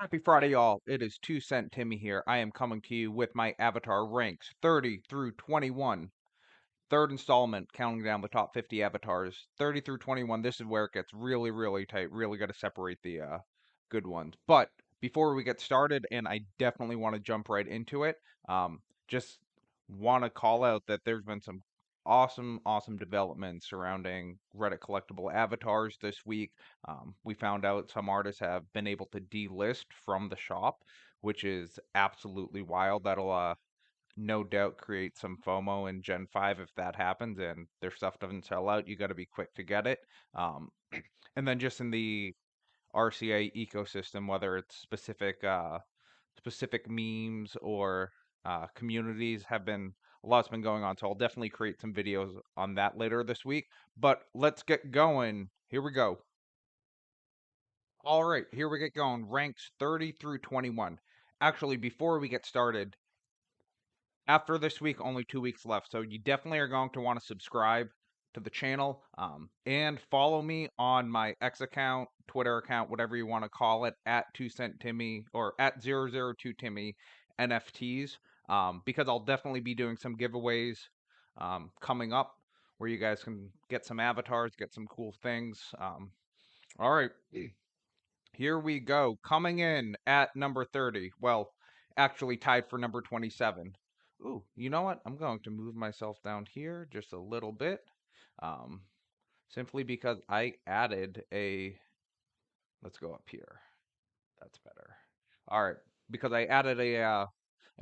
Happy Friday, y'all. It is 2 Timmy here. I am coming to you with my avatar ranks 30 through 21. Third installment, counting down the top 50 avatars. 30 through 21, this is where it gets really, really tight. Really got to separate the good ones. But before we get started, and I definitely want to jump right into it, just want to call out that there's been some awesome developments surrounding Reddit Collectible Avatars this week. We found out some artists have been able to delist from the shop, which is absolutely wild. That'll no doubt create some FOMO in Gen 5 if that happens and their stuff doesn't sell out. You got to be quick to get it. Um, and then just in the RCA ecosystem, whether it's specific memes or communities, have been a lot's been going on. So I'll definitely create some videos on that later this week. But let's get going. Here we go. All right, here we get going. Ranks 30 through 21. Actually, before we get started, after this week, only 2 weeks left. So you definitely are going to want to subscribe to the channel and follow me on my X account, Twitter account, whatever you want to call it, at 2 Timmy or at 002timmy NFTs, because I'll definitely be doing some giveaways coming up where you guys can get some avatars, get some cool things. All right. Here we go. Coming in at number 30. Well, actually tied for number 27. Ooh, you know what? I'm going to move myself down here just a little bit. Um, Simply because I added a. Let's go up here. That's better. All right, because I added a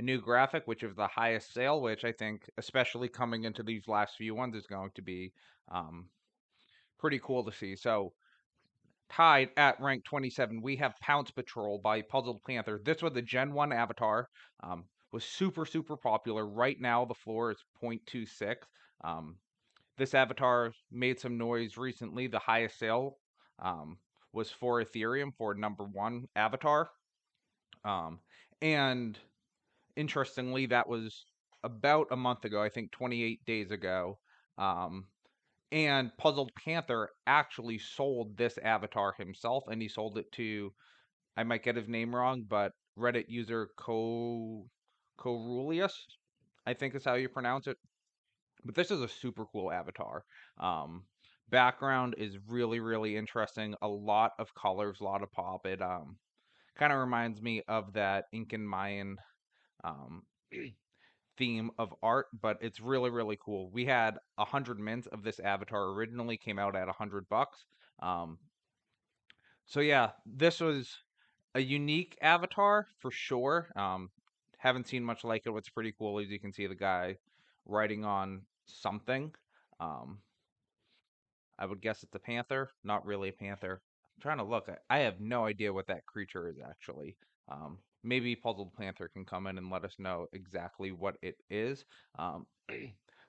new graphic, which is the highest sale, which I think, especially coming into these last few ones, is going to be um, pretty cool to see. So tied at rank 27, we have Pounce Patrol by Puzzled Panther. This was the Gen 1 avatar. Was super popular. Right now, the floor is 0.26. Um, this avatar made some noise recently. The highest sale was for Ethereum for number 1 avatar. Um, and interestingly, that was about a month ago, I think 28 days ago. Um, and Puzzled Panther actually sold this avatar himself, and he sold it to, I might get his name wrong, but Reddit user Corulius, I think is how you pronounce it. But this is a super cool avatar. Um, Background is really interesting. A lot of colors, a lot of pop. It kind of reminds me of that Incan Mayan um, theme of art, but it's really cool. We had 100 mints of this avatar originally, came out at $100. Um, so yeah, this was a unique avatar for sure. Haven't seen much like it. What's pretty cool is you can see the guy writing on something. Um, I would guess it's a panther, not really a panther. I'm trying to look. I have no idea what that creature is actually. Maybe Puzzled Panther can come in and let us know exactly what it is. Um,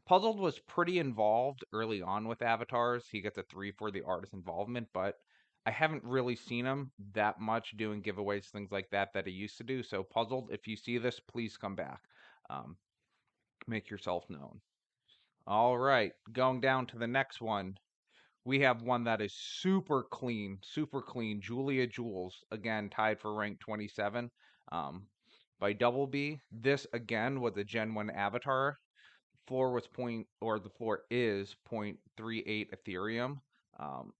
Puzzled was pretty involved early on with avatars. He gets a 3 for the artist involvement, but I haven't really seen him that much doing giveaways, things like that he used to do. So Puzzled, if you see this, please come back. Um, make yourself known. All right, going down to the next one. We have one that is super clean. Julia Jules, again, tied for rank 27 by Double B. This, again, was a Gen 1 avatar. Floor was the floor is 0.38 Ethereum. Um,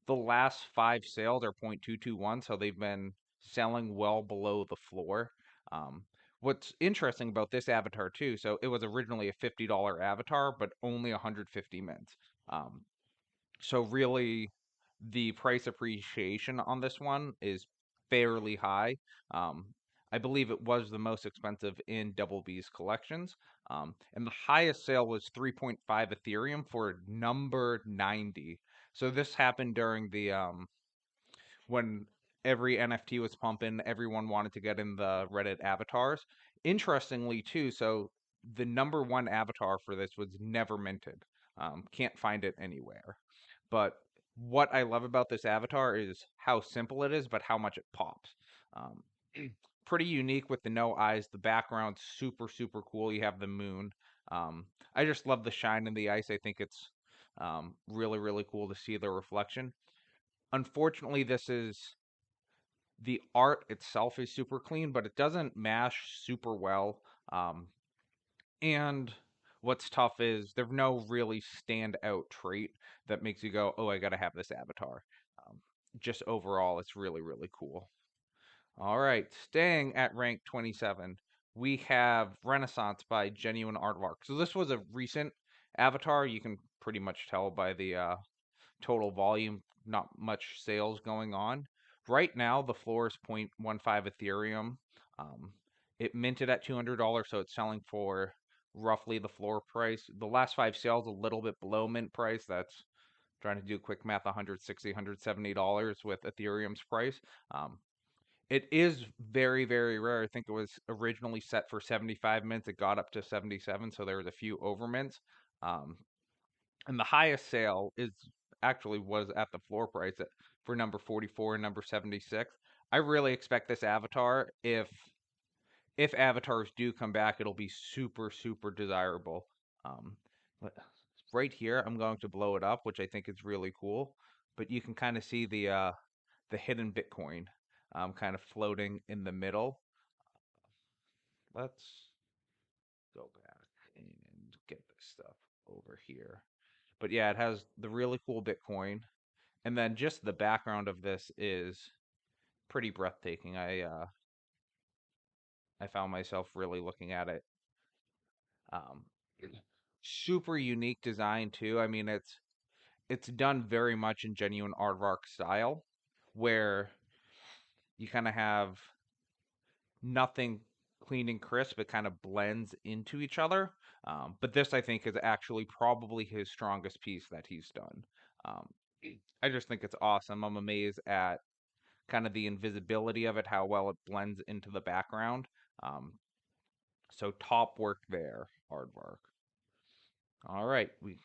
the last 5 sales are 0.221, so they've been selling well below the floor. Um, what's interesting about this avatar, too, so it was originally a $50 avatar, but only 150 mints. Um, so really, the price appreciation on this one is fairly high. Um, I believe it was the most expensive in Double B's collections. And the highest sale was 3.5 Ethereum for number 90. So this happened during the when every NFT was pumping, everyone wanted to get in the Reddit avatars. Interestingly, too, so the number 1 avatar for this was never minted. Can't find it anywhere. But what I love about this avatar is how simple it is, but how much it pops. Um, Pretty unique with the no eyes. The background's super cool. You have the moon. I just love the shine in the ice. I think it's really cool to see the reflection. Unfortunately, this is The art itself is super clean, but it doesn't mash super well. And what's tough is there's no really standout trait that makes you go, oh, I gotta have this avatar. Um, just overall, it's really, really cool. All right, staying at rank 27, we have Renaissance by Genuine Aardvark. So this was a recent avatar. You can pretty much tell by the total volume, not much sales going on. Right now, the floor is 0.15 Ethereum. Um, it minted at $200, so it's selling for roughly the floor price. The last 5 sales a little bit below mint price. That's trying to do quick math, $160, $170 with Ethereum's price. It is very, very rare. I think it was originally set for 75 mints. It got up to 77, so there was a few overmints. Um, and the highest sale is actually was at the floor price for number 44 and number 76. I really expect this avatar, if avatars do come back, it'll be super, super desirable. Um, right here, I'm going to blow it up, which I think is really cool. But you can kind of see the hidden Bitcoin kind of floating in the middle. Let's go back and get this stuff over here. But yeah, it has the really cool Bitcoin. And then just the background of this is pretty breathtaking. I found myself really looking at it. Um, super unique design too. I mean, it's done very much in genuine aardvark style, where you kind of have nothing clean and crisp. It kind of blends into each other. But this, I think, is actually probably his strongest piece that he's done. Um, I just think it's awesome. I'm amazed at kind of the invisibility of it, how well it blends into the background. Um, so top work there, Aardvark. All right, we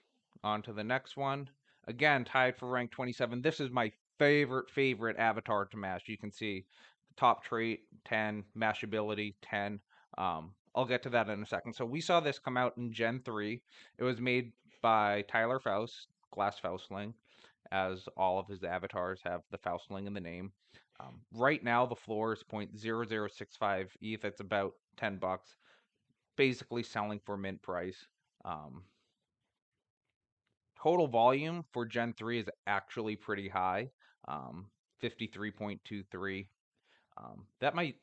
on to the next one. Again, tied for rank 27. This is my favorite avatar to mash. You can see top trait 10, mashability 10. I'll get to that in a second. So we saw this come out in Gen 3. It was made by Tyler Faust, Glass Faustling, as all of his avatars have the Faustling in the name. Right now, the floor is 0.0065 ETH. It's about $10, basically selling for mint price. Um, Total volume for Gen 3 is actually pretty high, 53.23. That might,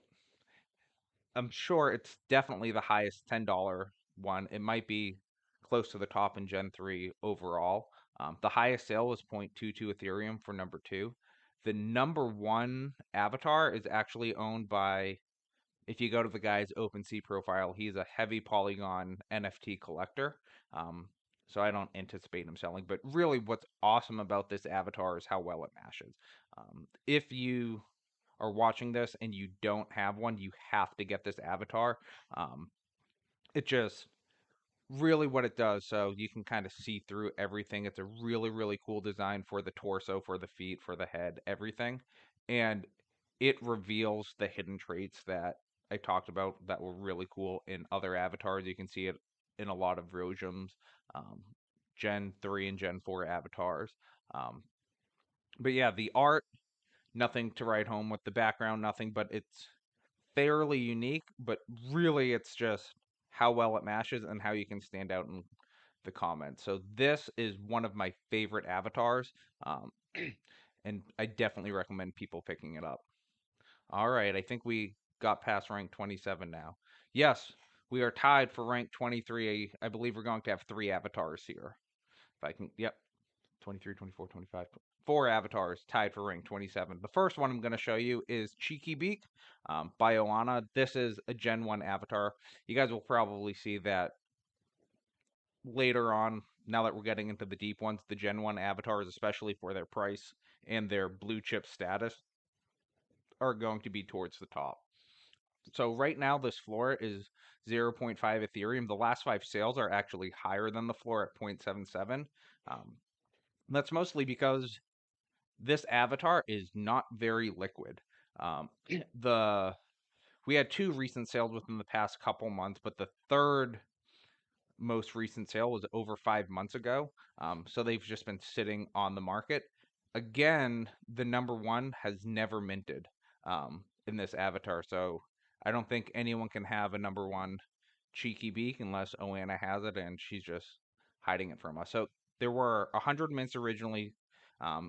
I'm sure it's definitely the highest $10 one. It might be close to the top in Gen 3 overall. The highest sale was 0.22 Ethereum for number 2. The number 1 avatar is actually owned by, if you go to the guy's OpenSea profile, he's a heavy Polygon NFT collector. Um, so I don't anticipate him selling. But really, what's awesome about this avatar is how well it mashes. If you are watching this and you don't have one, you have to get this avatar. Um, it just really what it does, so you can kind of see through everything. It's a really, really cool design for the torso, for the feet, for the head, everything. And it reveals the hidden traits that I talked about that were really cool in other avatars. You can see it in a lot of Rojum's um, Gen 3 and Gen 4 avatars. Um, but yeah, the art, nothing to write home with. The background, nothing, but it's fairly unique, but really it's just how well it mashes and how you can stand out in the comments. So this is one of my favorite avatars, um, and I definitely recommend people picking it up. All right, I think we got past rank 27 now. Yes, we are tied for rank 23. I believe we're going to have 3 avatars here. If I can, yep, 23, 24, 25. 4 avatars tied for rank 27. The first one I'm going to show you is Cheeky Beak by Oana. This is a Gen 1 avatar. You guys will probably see that later on, now that we're getting into the deep ones. The Gen 1 avatars, especially for their price and their blue chip status, are going to be towards the top. So right now, this floor is 0.5 Ethereum. The last 5 sales are actually higher than the floor at 0.77. That's mostly because this avatar is not very liquid. Um, the we had 2 recent sales within the past couple months, but the third most recent sale was over 5 months ago. So they've just been sitting on the market. Again, the number 1 has never minted. in this avatar. So I don't think anyone can have a number one cheeky beak unless Oana has it and she's just hiding it from us. So there were 100 mints originally.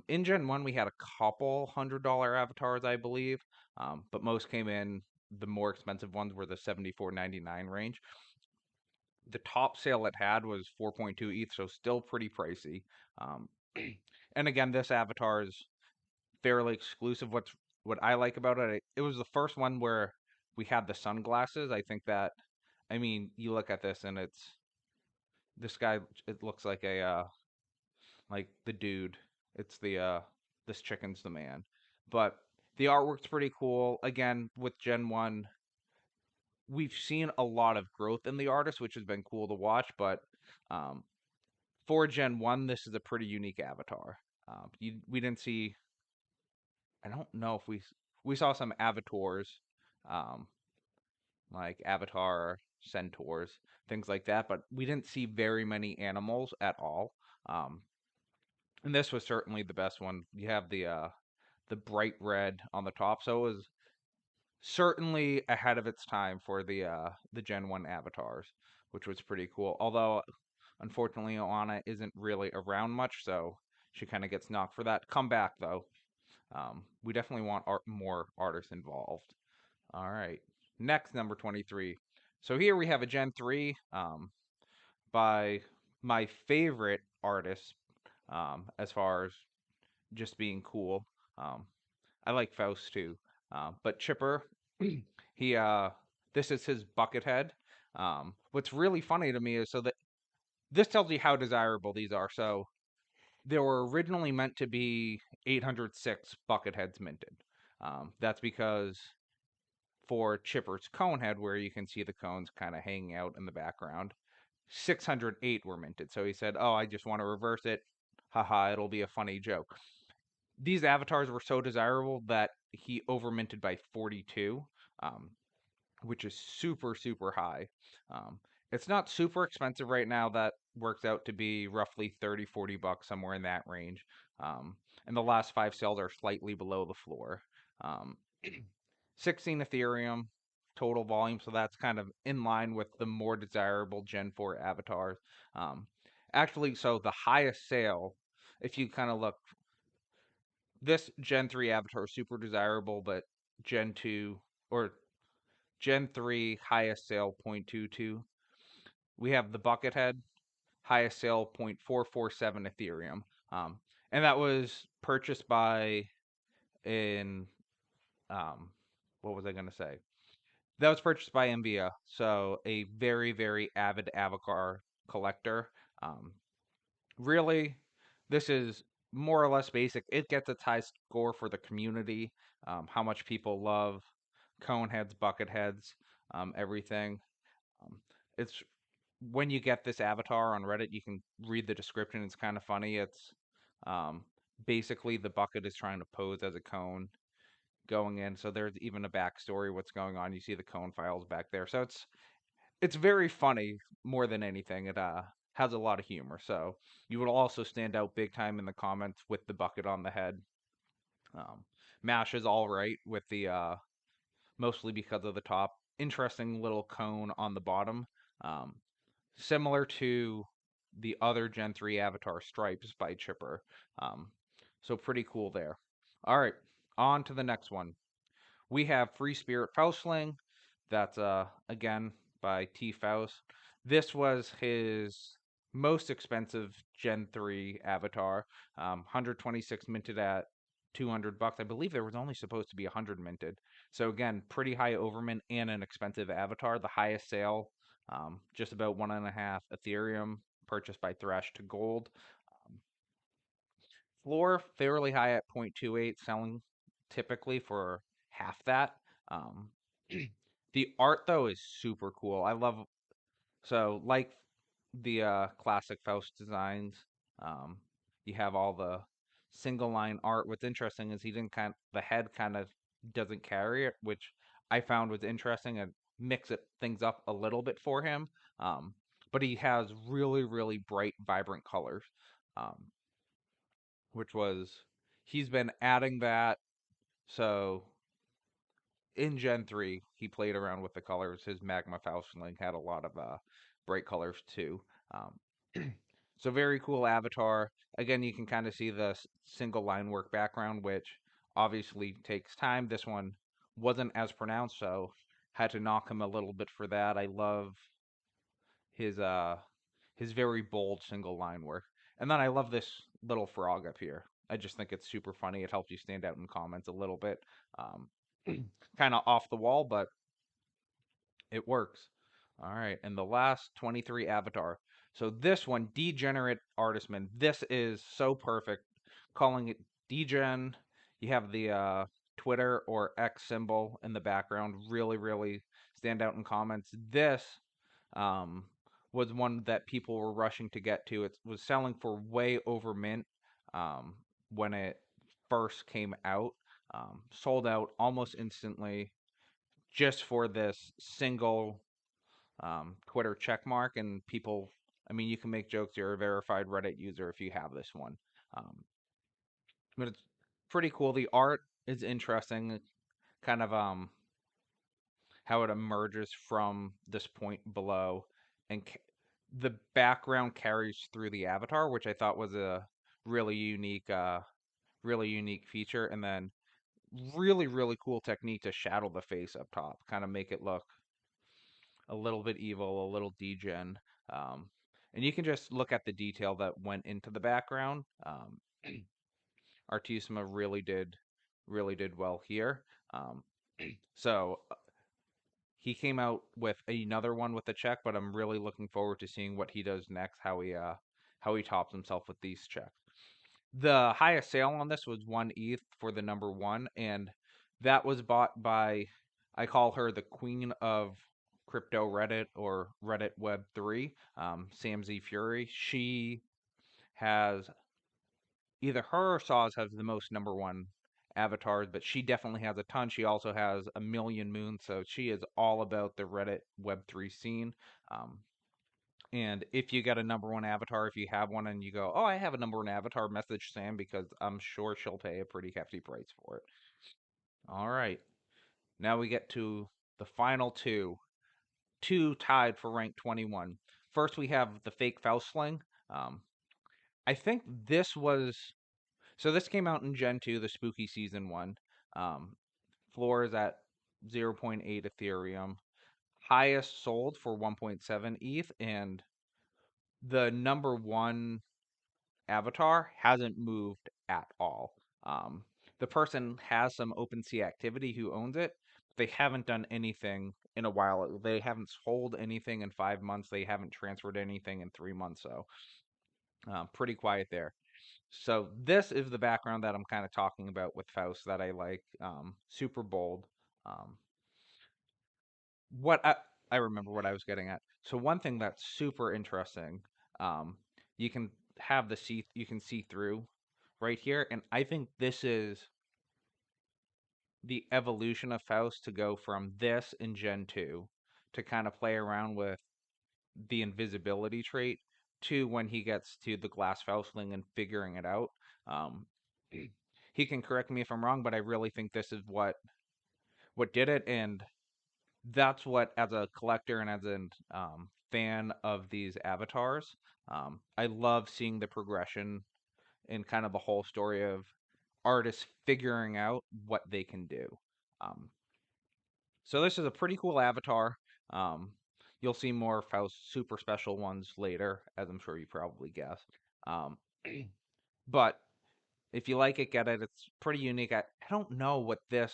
In Gen 1, we had a couple $100 avatars, I believe, but most came in. The more expensive ones were the 74.99 range. The top sale it had was 4.2 ETH, so still pretty pricey. Um, and again, this avatar is fairly exclusive. What I like about it, it was the first one where we had the sunglasses. I think that, I mean, you look at this and it's this guy. It looks like the dude. It's this chicken's the man. But the artwork's pretty cool. Again, with Gen 1, we've seen a lot of growth in the artist, which has been cool to watch. But um, for Gen 1, this is a pretty unique avatar. We didn't see, I don't know if we saw some avatars, um, like Avatar, centaurs, things like that, but we didn't see very many animals at all. Um, and this was certainly the best one. You have the bright red on the top, so it was certainly ahead of its time for the Gen 1 avatars, which was pretty cool. Although unfortunately Oana isn't really around much, so she kind of gets knocked for that. Come back though. We definitely want more artists involved. All right. Next, number 23. So here we have a Gen 3 by my favorite artist as far as just being cool. Um, I like Faust too. But Chipper, he this is his bucket head. What's really funny to me is so that this tells you how desirable these are. So there were originally meant to be 806 bucket heads minted. That's because for Chipper's cone head, where you can see the cones kind of hanging out in the background, 608 were minted. So he said, "Oh, I just want to reverse it. Haha, it'll be a funny joke." These avatars were so desirable that he overminted by 42, um, which is super, super high. Um, it's not super expensive right now. That works out to be roughly 30, $40, somewhere in that range. Um, and the last five sales are slightly below the floor. Um, 16 Ethereum total volume, so that's kind of in line with the more desirable Gen 4 avatars. Um, actually, so the highest sale, if you kind of look, this Gen 3 avatar is super desirable, but Gen 2 or Gen 3 highest sale 0.22. We have the Buckethead highest sale 0.447 Ethereum. Um, and that was purchased by in um, what was I going to say? That was purchased by Nvia, so a very, very avid avatar collector. Um, really, this is more or less basic. It gets its high score for the community, how much people love cone heads, bucket heads, everything. Um, it's when you get this avatar on Reddit, you can read the description. It's kind of funny. It's um, basically the bucket is trying to pose as a cone going in. So there's even a backstory what's going on. You see the cone files back there. So it's very funny more than anything. It has a lot of humor. So you would also stand out big time in the comments with the bucket on the head. Um, Mash is all right with the mostly because of the top. Interesting little cone on the bottom. Um, Similar to the other Gen 3 avatar Stripes by Chipper. Um, so pretty cool there. All right, on to the next one. We have Free Spirit Faustling. That's again by T Faust. This was his most expensive Gen 3 avatar. 126 minted at $200. I believe there was only supposed to be 100 minted. So again, pretty high overmint and an expensive avatar. The highest sale, just about 1.5 Ethereum purchased by Thresh to gold. Um, Floor fairly high at 0.28, selling typically for half that. Um, the art though is super cool. I love like the classic Faust designs. Um, you have all the single line art. What's interesting is he didn't the head kind of doesn't carry it, which I found was interesting and mix things up a little bit for him. Um, but he has really really bright, vibrant colors. Um, which was he's been adding that. So in Gen 3, he played around with the colors. His Magma Faustling had a lot of bright colors too. Um, so very cool avatar. Again, you can kind of see the single line work background, which obviously takes time. This one wasn't as pronounced, so had to knock him a little bit for that. I love his uh his very bold single line work. And then I love this little frog up here. I just think it's super funny. It helps you stand out in comments a little bit. Um, kind of off the wall, but it works. All right, and the last 23 avatar. So this one, Degenerate Artistman. This is so perfect. Calling it Degen. You have the Twitter or X symbol in the background. Really, really stand out in comments. This um, was one that people were rushing to get to. It was selling for way over mint um, when it first came out. Sold out almost instantly just for this single Twitter check mark. And people, I mean, you can make jokes. You're a verified Reddit user if you have this one. Um, but it's pretty cool. The art is interesting. Kind of how it emerges from this point below, and the background carries through the avatar, which I thought was a really unique, really unique feature. And then really, really cool technique to shadow the face up top, kind of make it look a little bit evil, a little degen. Um, and you can just look at the detail that went into the background. Artisima really did well here. Um, so he came out with another one with a check, but I'm really looking forward to seeing what he does next, how he tops himself with these checks. The highest sale on this was 1 ETH for the number one, and that was bought by, I call her the queen of crypto Reddit or Reddit Web 3, Sam Z Fury. She has either her or Saws has the most number one avatars, but she definitely has a ton. She also has a million moons, so she is all about the Reddit Web3 scene. Um, and if you get a number one avatar, if you have one and you go, oh, I have a number one avatar, message Sam because I'm sure she'll pay a pretty hefty price for it. All right. Now we get to the final two. Two tied for rank 21. First, we have the fake Faustling. Um, I think this was So this came out in Gen 2, the spooky season one. Um, floor is at zero point 0.8 Ethereum. Highest sold for 1.7 ETH, and the number one avatar hasn't moved at all. Um, the person has some OpenSea activity who owns it. They haven't done anything in a while. They haven't sold anything in 5 months. They haven't transferred anything in 3 months. So pretty quiet there. So this is the background that I'm kind of talking about with Faust that I like. Super bold. Um, what I remember what I was getting at. So one thing that's super interesting, um, you can have you can see through right here, and I think this is the evolution of Faust to go from this in Gen 2 to kind of play around with the invisibility trait to when he gets to the glass Faustling and figuring it out. Um, he can correct me if I'm wrong, but I really think this is what did it, and that's what, as a collector and as a fan of these avatars, I love seeing the progression and kind of the whole story of artists figuring out what they can do. Um, so this is a pretty cool avatar. Um, you'll see more Faust super special ones later, as I'm sure you probably guessed. Um, but if you like it, get it. It's pretty unique. I don't know what this.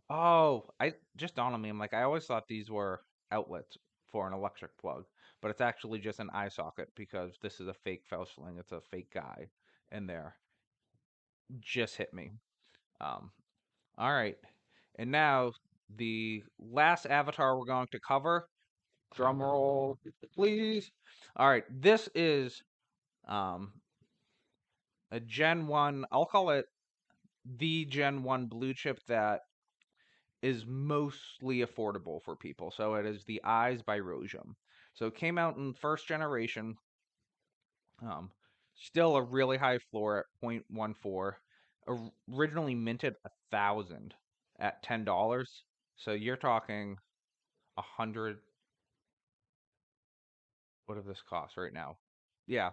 Oh, I just dawned on me. I'm like, I always thought these were outlets for an electric plug, but it's actually just an eye socket because this is a fake Faustling. It's a fake guy in there. Just hit me. Um, all right, and now the last avatar we're going to cover. Drum roll, please. All right, this is um, a Gen 1. I'll call it the Gen 1 blue chip that is mostly affordable for people. So it is the Eyes by Rosium. So it came out in first generation. Um, Still a really high floor at 0.14. Originally minted 1,000 at $10. So you're talking 100. What does this cost right now? Yeah,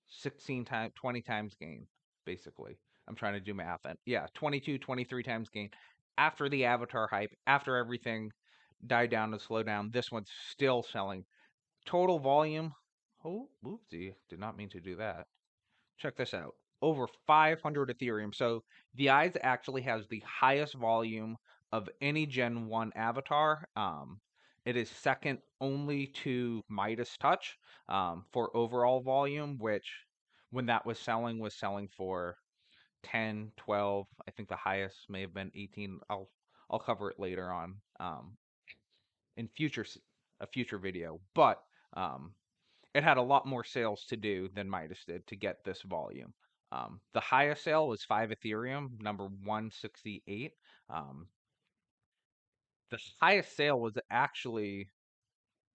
16 times, 20 times gain, basically. I'm trying to do math. And yeah, 22, 23 times gain. After the Avatar hype, after everything died down and slowed down, this one's still selling. Total volume. Oh, oopsie. Did not mean to do that. Check this out. Over 500 Ethereum. So the Eyes actually has the highest volume of any Gen 1 avatar. It is second only to Midas Touch for overall volume, which when that was selling for 10, 12. I think the highest may have been 18. I'll cover it later on in a future video. But um, it had a lot more sales to do than Midas did to get this volume. The highest sale was 5 Ethereum, number 168. Um, the highest sale was actually,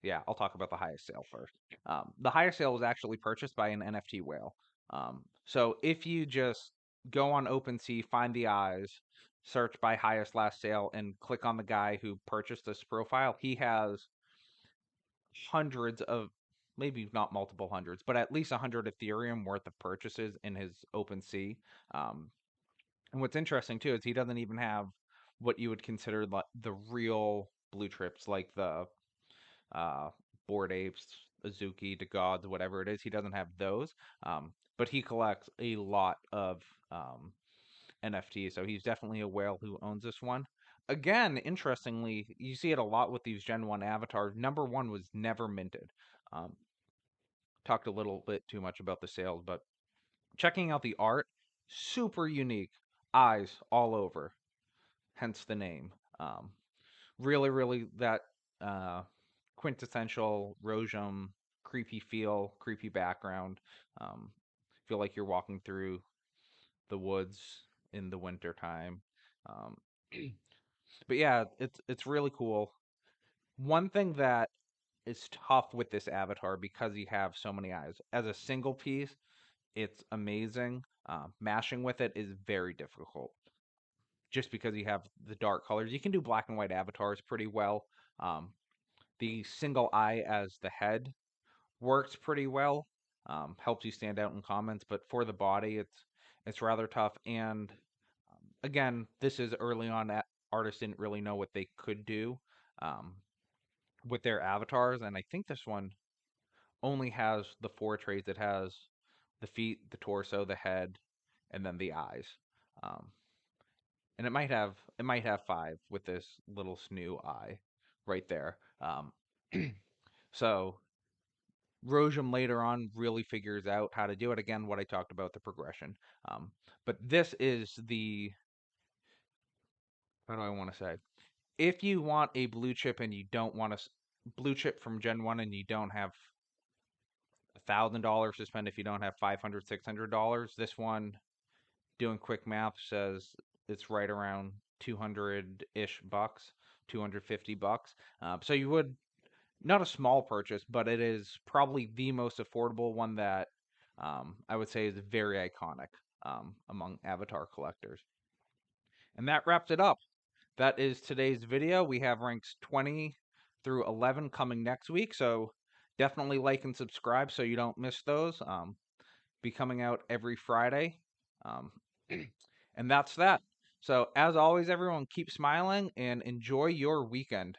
yeah, I'll talk about the highest sale first. The highest sale was actually purchased by an NFT whale. So if you just go on OpenSea, find the eyes, search by highest last sale, and click on the guy who purchased this profile, he has hundreds of, maybe not multiple hundreds, but at least 100 Ethereum worth of purchases in his OpenSea. Um, and what's interesting too is he doesn't even have what you would consider the real blue chips, like the uh, Bored Apes, Azuki, the Gods, whatever it is. He doesn't have those, but he collects a lot of NFT, so he's definitely a whale who owns this one. Again, interestingly, you see it a lot with these Gen 1 avatars. Number one was never minted. Um, Talked a little bit too much about the sales, but checking out the art, super unique. Eyes all over, hence the name. Really, really that uh, quintessential Rojum creepy feel, creepy background. Um, feel like you're walking through the woods in the winter time. Um, but yeah, it's really cool. One thing that is tough with this avatar because you have so many eyes. As a single piece, it's amazing. Mashing with it is very difficult, just because you have the dark colors. You can do black and white avatars pretty well. Um, the single eye as the head works pretty well. Helps you stand out in comments, but for the body, it's rather tough. And again, this is early on. Artists didn't really know what they could do um, with their avatars, and I think this one only has the four traits. It has the feet, the torso, the head, and then the eyes. Um, and it might have five with this little snoo eye right there. So Rojum later on really figures out how to do it. Again, what I talked about, the progression. But this is the, how do I want to say? If you want a blue chip and you don't want a blue chip from Gen 1 and you don't have $1,000 to spend, if you don't have $500, $600, this one, doing quick math, says it's right around 200-ish bucks, 250 bucks. So you would, not a small purchase, but it is probably the most affordable one that I would say is very iconic among Avatar collectors. And that wraps it up. That is today's video. We have ranks 20 through 11 coming next week, so definitely like and subscribe so you don't miss those. Be coming out every Friday. Um, and that's that. So, as always, everyone, keep smiling and enjoy your weekend.